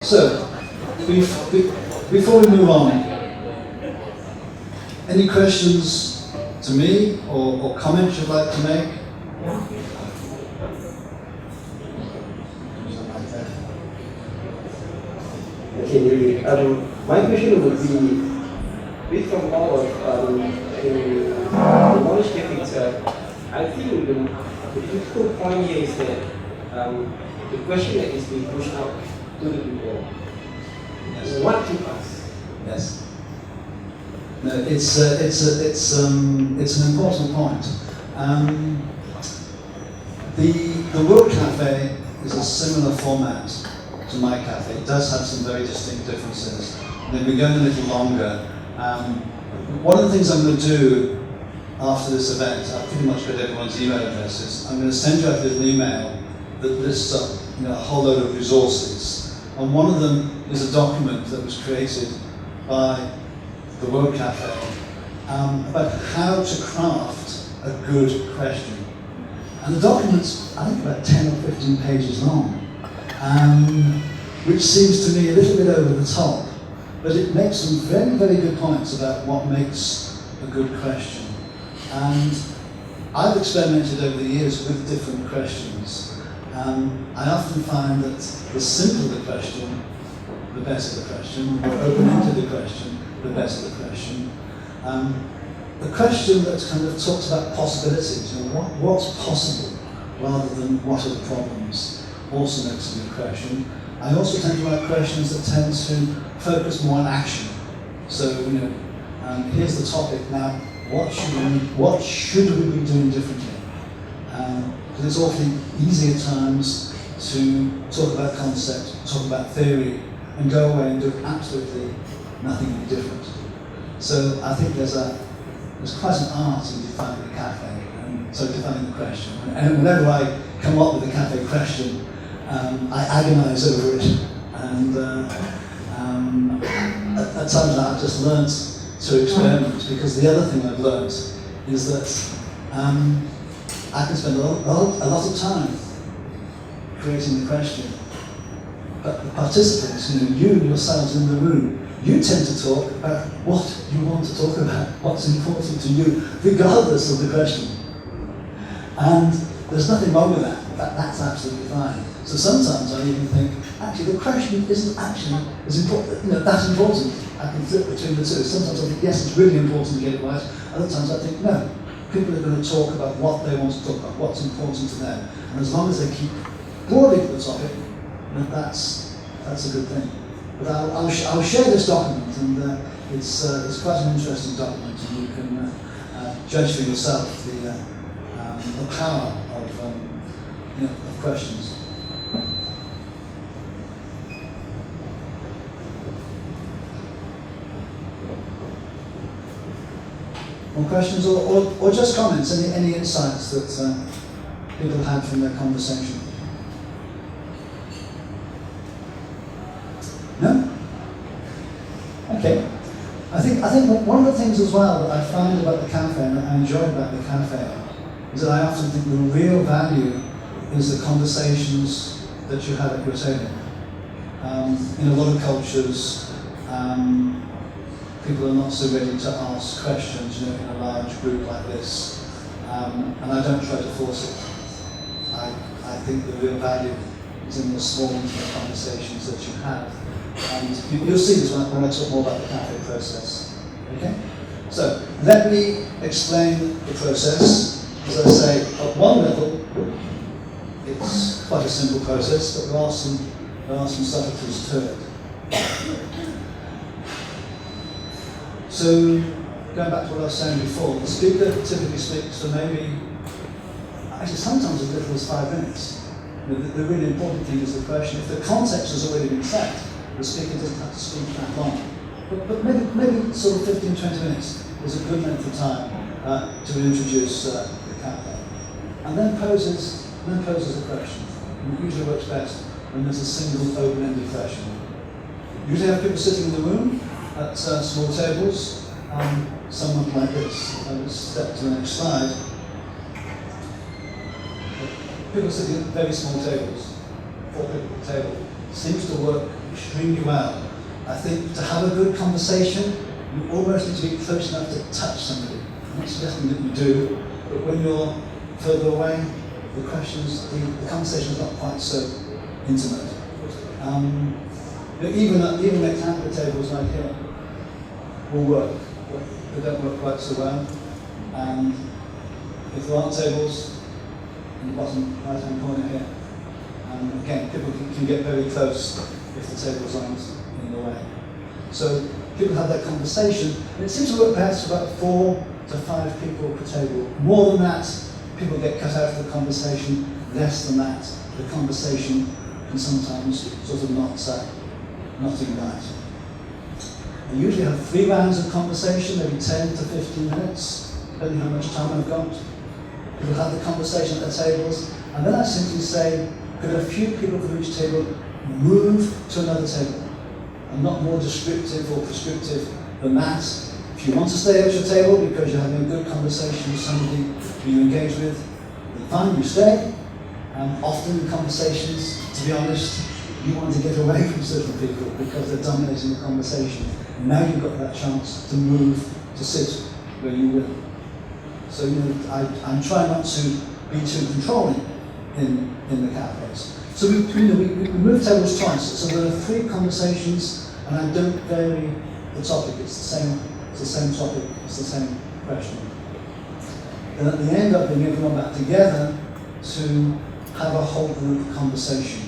So, before we move on, any questions to me or comments you'd like to make? Okay, my question would be, based on all of the knowledge cafe, I think the difficult point here is that the question that is being pushed out to the people. Yes. What to us? Yes. No, it's an important point. The World Cafe is a similar format to my cafe. It does have some very distinct differences. And if we're going a little longer, one of the things I'm going to do after this event, I've pretty much got everyone's email addresses. I'm going to send you out a little email that lists up a whole load of resources. And one of them is a document that was created by the World Cafe about how to craft a good question. And the document's, I think, about 10 or 15 pages long, which seems to me a little bit over the top, but it makes some very, very good points about what makes a good question. And I've experimented over the years with different questions. I often find that the simpler the question, the better the question. The more open-ended the question, the better the question. The question that kind of talks about possibilities, what's possible, rather than what are the problems, also makes a good question. I also tend to like questions that tend to focus more on action. So, here's the topic now. What should we be doing differently? Because it's awfully easy at times to talk about concept, talk about theory, and go away and do absolutely nothing different. So I think there's quite an art in defining the cafe, and so defining the question. And whenever I come up with a cafe question, I agonize over it, and at times I've just learnt to experiment, because the other thing I've learnt is that I can spend a lot of time creating the question, but the participants, you yourselves in the room, you tend to talk about what you want to talk about, what's important to you, regardless of the question. And there's nothing wrong with that. That's absolutely fine. So sometimes I even think, actually, the question isn't actually as important, that important. I can flip between the two. Sometimes I think, yes, it's really important to get it right. Other times I think, no. People are going to talk about what they want to talk about, what's important to them. And as long as they keep broadly to the topic, then that's a good thing. But I'll share this document, and it's quite an interesting document, and you can judge for yourself the power of questions. More questions or just comments? Any insights that people had from their conversation? No? Okay. I think one of the things as well that I find about the cafe, and I enjoy about the cafe, is that I often think the real value is the conversations that you have at your table. In a lot of cultures, people are not so ready to ask questions, in a large group like this, and I don't try to force it. I think the real value is in the small conversations that you have, and you'll see this when I talk more about the cafe process. Okay? So let me explain the process. As I say, at one level, it's quite a simple process, but there are some subtleties to it. So, going back to what I was saying before, the speaker typically speaks for maybe, actually sometimes as little as 5 minutes. The really important thing is the question. If the context has already been set, the speaker doesn't have to speak that long. But maybe sort of 15, 20 minutes is a good length of time to introduce the cafe. And then poses a question. And it usually works best when there's a single open-ended question. Usually have people sitting in the room at small tables, somewhat like this. I will step to the next slide. People sitting at very small tables, 4 people at a table, seems to work extremely well. I think to have a good conversation, you almost need to be close enough to touch somebody. I'm not suggesting that you do, but when you're further away, the conversation is not quite so intimate. Even at camper tables like here will work. They don't work quite so well. And if there aren't tables in the bottom right-hand corner here, again, people can get very close if the tables aren't in the way. So people have that conversation, and it seems to work best for about 4 to 5 people per table. More than that, people get cut out of the conversation. Less than that, the conversation can sometimes sort of not ignite. I usually have 3 rounds of conversation, maybe 10 to 15 minutes, depending how much time I've got. People have the conversation at their tables, and then I simply say, could a few people from each table move to another table? I'm not more descriptive or prescriptive than that. If you want to stay at your table because you're having a good conversation with somebody who you engage with, then fine, you stay. Often in conversations, to be honest, you want to get away from certain people because they're dominating the conversation. Now you've got that chance to move, to sit where you will. So I'm trying not to be too controlling in the cafes. So we move tables twice. So there are 3 conversations, and I don't vary the topic. It's the same topic. It's the same question. And at the end, I bring everyone back together to have a whole group conversation.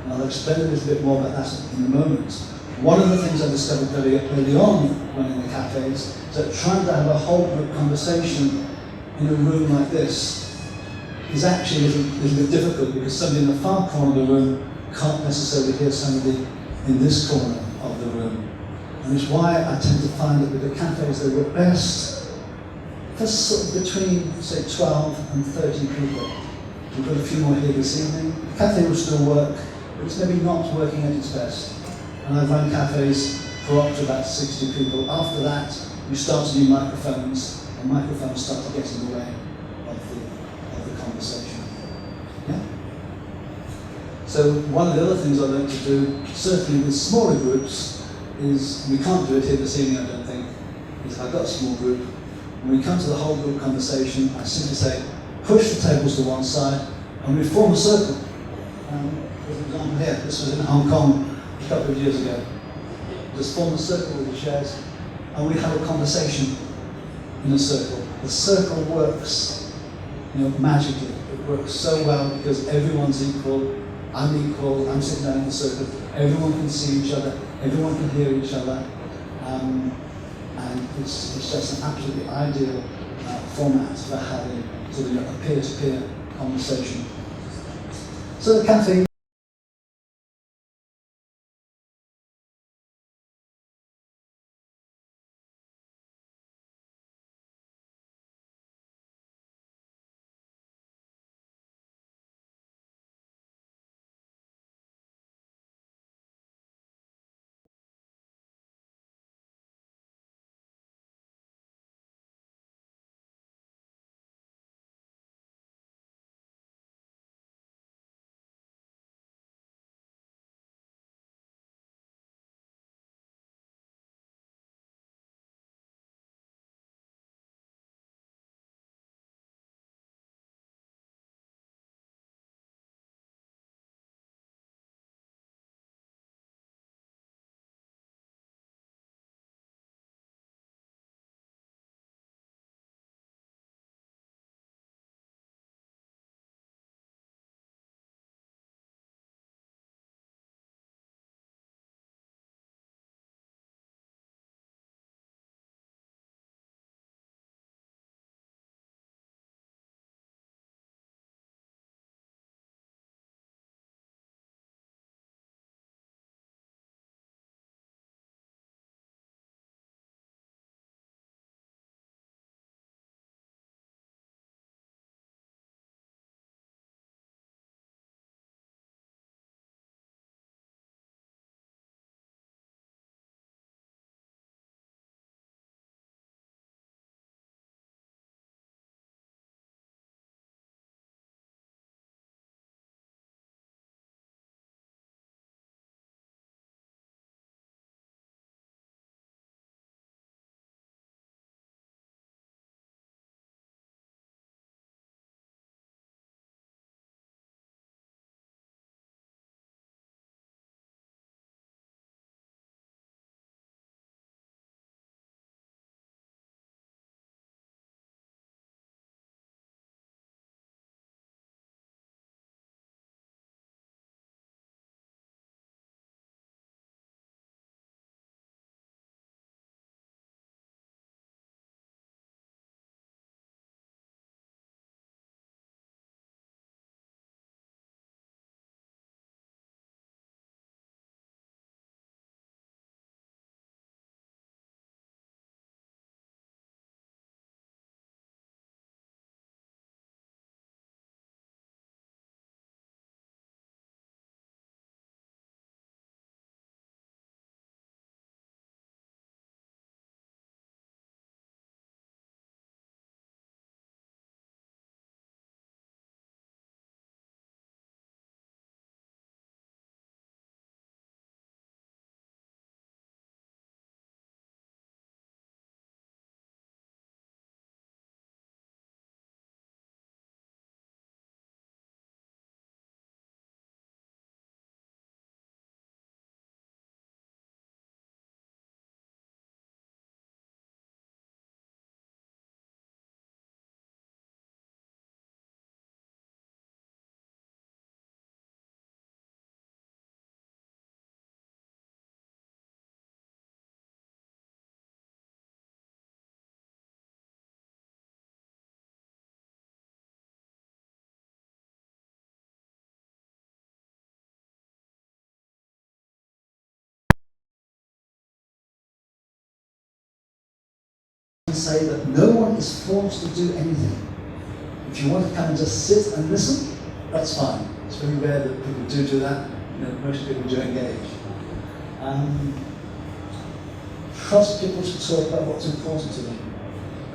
And I'll explain a little bit more about that in a moment. One of the things I discovered very early on when in the cafes is that trying to have a whole group conversation in a room like this is actually a little bit difficult because somebody in the far corner of the room can't necessarily hear somebody in this corner of the room. And it's why I tend to find that with the cafes they work best for sort of between, say, 12 and 30 people. We've got a few more here this evening. The cafe will still work, but it's maybe not working at its best. And I've run cafes for up to about 60 people. After that, you start to need microphones, and microphones start to get in the way of the conversation. Yeah? So one of the other things I learned to do, certainly with smaller groups, is, we can't do it here this evening, I don't think, is if I've got a small group, when we come to the whole group conversation, I simply say, push the tables to one side, and we form a circle. For example here, this was in Hong Kong a couple of years ago. Just form a circle with the chairs, and we have a conversation in a circle. The circle works, magically. It works so well because everyone's equal. I'm sitting down in the circle. Everyone can see each other. Everyone can hear each other. And it's just an absolutely ideal format for having sort of a peer-to-peer conversation. So the cafe say that no one is forced to do anything. If you want to come and just sit and listen, that's fine. It's very rare that people do that. Most people do engage. Trust people to talk about what's important to them.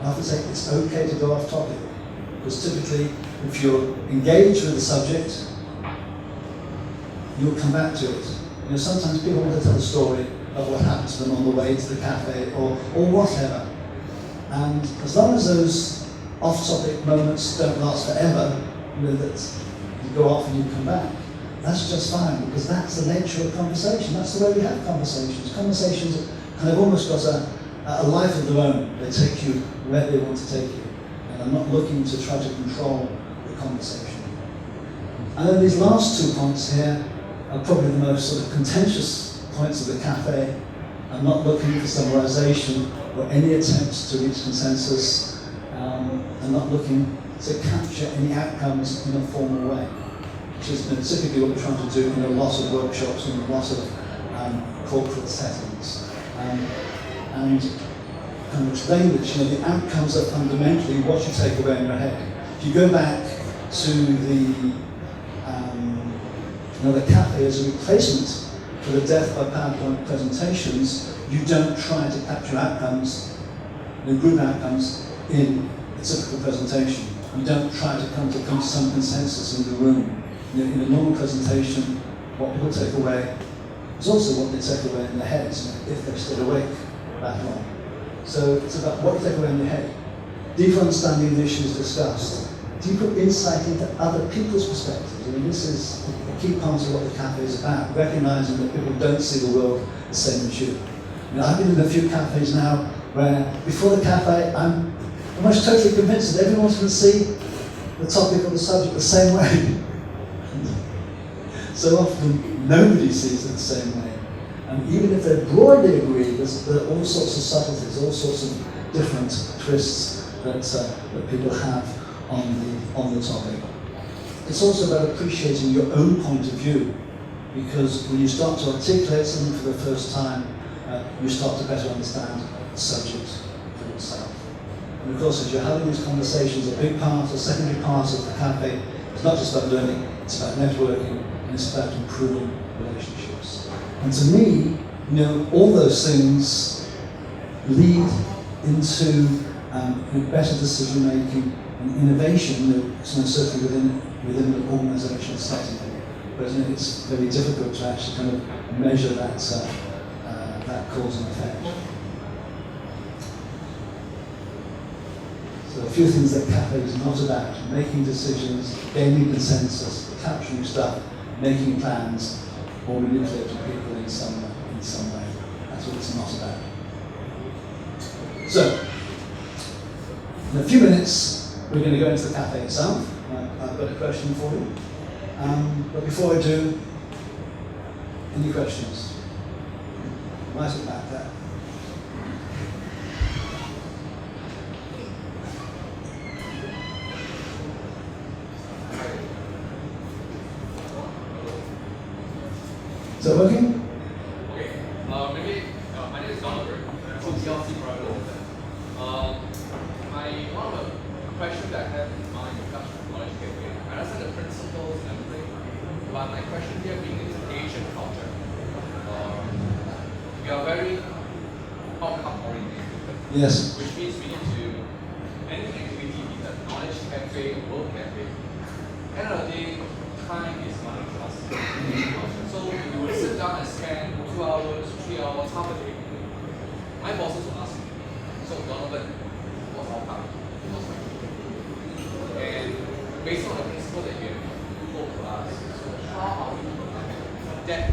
I have to say it's okay to go off topic, because typically, if you're engaged with the subject, you'll come back to it. Sometimes people want to tell a story of what happened to them on the way to the cafe or whatever. And as long as those off-topic moments don't last forever, that you go off and you come back, that's just fine, because that's the nature of conversation. That's the way we have conversations. Conversations kind of almost got a life of their own. They take you where they want to take you. And I'm not looking to try to control the conversation. And then these last 2 points here are probably the most sort of contentious points of the cafe. I'm not looking for summarization or any attempts to reach consensus. I'm not looking to capture any outcomes in a formal way, which is typically what we're trying to do in a lot of workshops and a lot of corporate settings. And explain that the outcomes are fundamentally what you take away in your head. If you go back to the cafe as a replacement for the death by PowerPoint presentations, you don't try to capture outcomes, group outcomes, in a typical presentation. You don't try to come to some consensus in the room. In a normal presentation, what people take away is also what they take away in their heads, if they've stayed awake that long. So it's about what you take away in your head. Deeper understanding of the issues discussed. Deeper insight into other people's perspectives. This is a key part of what the cafe is about, recognizing that people don't see the world the same as you. I've been in a few cafes now where before the cafe, I'm almost totally convinced that everyone's going to see the topic or the subject the same way. So often, nobody sees it the same way. And even if they broadly agree, there are all sorts of subtleties, all sorts of different twists that people have on the topic. It's also about appreciating your own point of view, because when you start to articulate something for the first time, you start to better understand the subject for itself. And of course, as you're having these conversations, a big part, a secondary part of the cafe is not just about learning, it's about networking, and it's about improving relationships. And to me, all those things lead into better decision making and innovation, certainly within an organizational setting. But it's very difficult to actually kind of measure that cause and effect. So a few things that cafe is not about: making decisions, gaining consensus, capturing stuff, making plans, or manipulating people in some way. That's what it's not about. So, in a few minutes, we're going to go into the cafe itself. I've got a question for you. But before I do, any questions? Right at back there. Is that working? Okay. My name is Donald from KCafe. One of the questions that I have in mind in regards to knowledge cafe, I understand the principles and everything, but my question here being is Asian culture. We are very outcome oriented. Yes. Which means we need to, any activity, be that knowledge cafe, work cafe, end of the day, time is money to us. So if you would sit down and spend 2 hours, 3 hours, half a day, my bosses will ask me, so Donovan, what's our time? And based on the principle that you have told to us, so how are we that